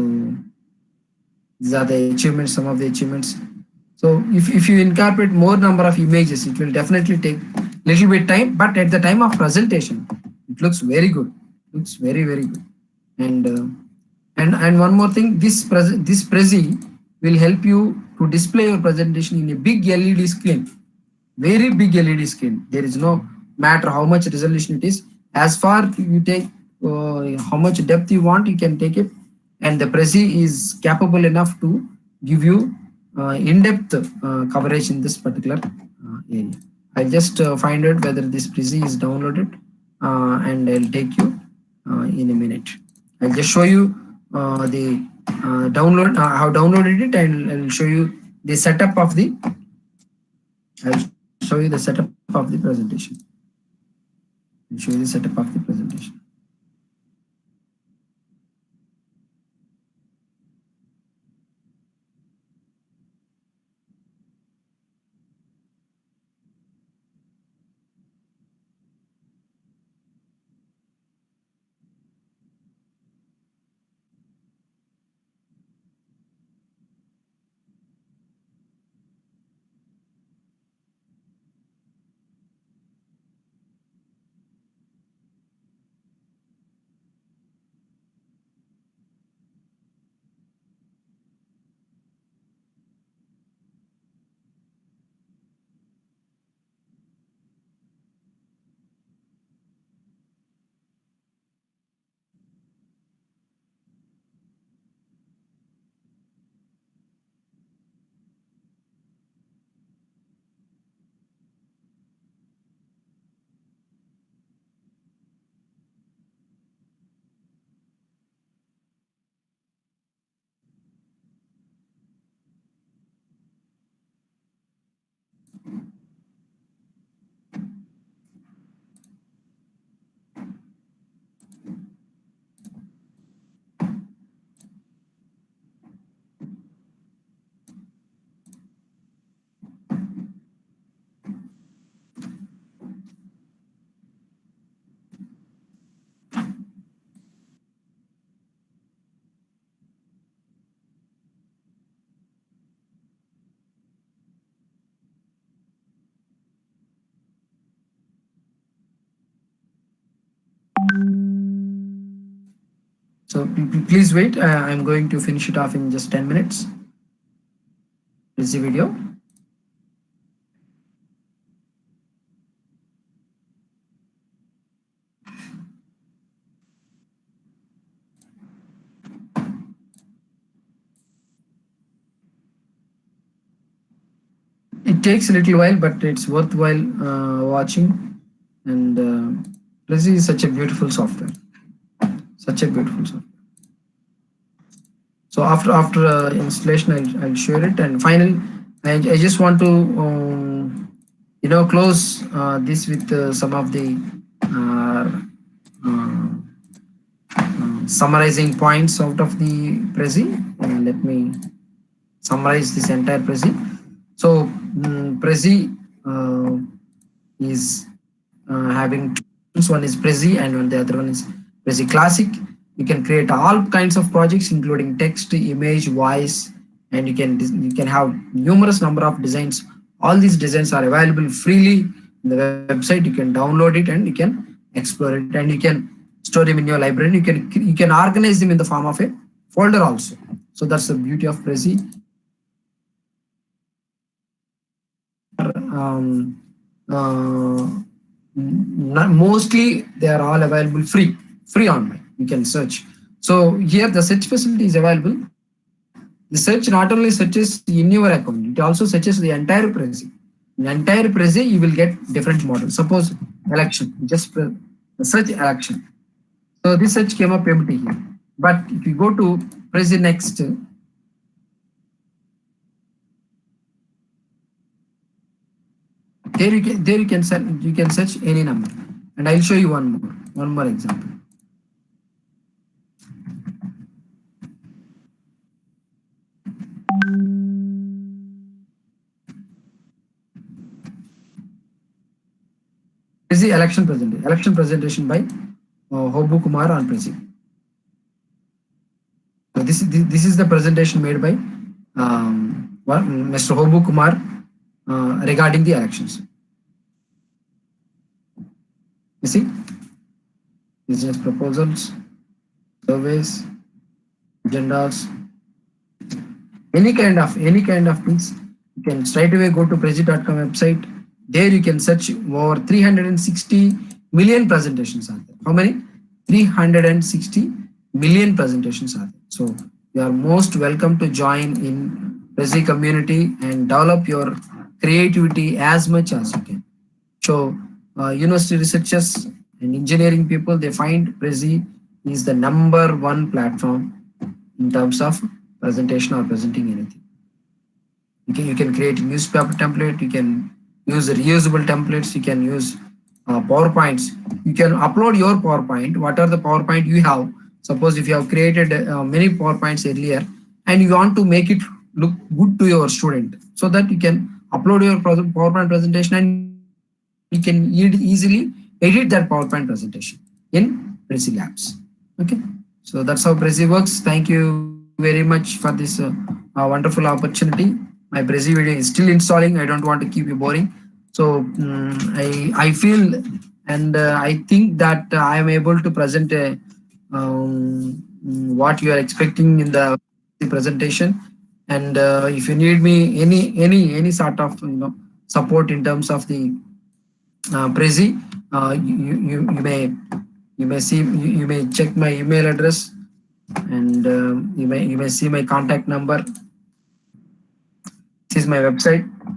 these are the achievements, some of the achievements. So if you incorporate more number of images, it will definitely take little bit time, but at the time of presentation, it looks very good. It looks very, very good. And one more thing, this Prezi will help you to display your presentation in a big LED screen, very big LED screen. There is no matter how much resolution it is. As far you take how much depth you want, you can take it, and the Prezi is capable enough to give you in-depth coverage in this particular area. I'll just find out whether this Prezi is downloaded, and I'll take you in a minute. I'll just show you the download. I have downloaded it, and I'll show you the setup of the. I'll show you the setup of the presentation. I'll show you the setup of the presentation. So please wait. I'm going to finish it off in just 10 minutes. Prezi video. It takes a little while, but it's worthwhile watching. And Prezi is such a beautiful software. Such a beautiful software. So after installation, I'll share it. And finally, I just want to close this with some of the summarizing points out of the Prezi. And let me summarize this entire Prezi. So Prezi is having two. One is Prezi and the other one is Prezi Classic. You can create all kinds of projects, including text, image, voice, and you can have numerous number of designs. All these designs are available freely in the website. You can download it and you can explore it, and you can store them in your library. You can organize them in the form of a folder also. So that's the beauty of Prezi. Mostly they are all available free online. You can search. So here the search facility is available. The search not only searches in your account, it also searches the entire Prezi. In entire Prezi, you will get different models. Suppose election, just search election. So this search came up empty here. But if you go to Prezi next, there you can search any number, and I'll show you one more example. This is the election presentation by Hobu Kumar on Prezi. So this is the presentation made by Mr. Hobu Kumar regarding the elections. You see, business proposals, surveys, agendas, any kind of things. You can straight away go to prezi.com website. There you can search over 360 million presentations are there. How many? 360 million presentations are there. So you are most welcome to join in Prezi community and develop your creativity as much as you can. So university researchers and engineering people, they find Prezi is the #1 platform in terms of presentation or presenting anything. You can create a newspaper template, you can use reusable templates, you can use PowerPoints. You can upload your PowerPoint, what are the PowerPoint you have. Suppose if you have created many PowerPoints earlier and you want to make it look good to your student, so that you can upload your PowerPoint presentation and you can easily edit that PowerPoint presentation in Prezi Labs. Okay, so that's how Prezi works. Thank you very much for this wonderful opportunity. My Prezi video is still installing. I don't want to keep you boring. So I feel and I think that I am able to present what you are expecting in the presentation. And if you need me any sort of support in terms of the Prezi, you may check my email address, and you may see my contact number. This is my website.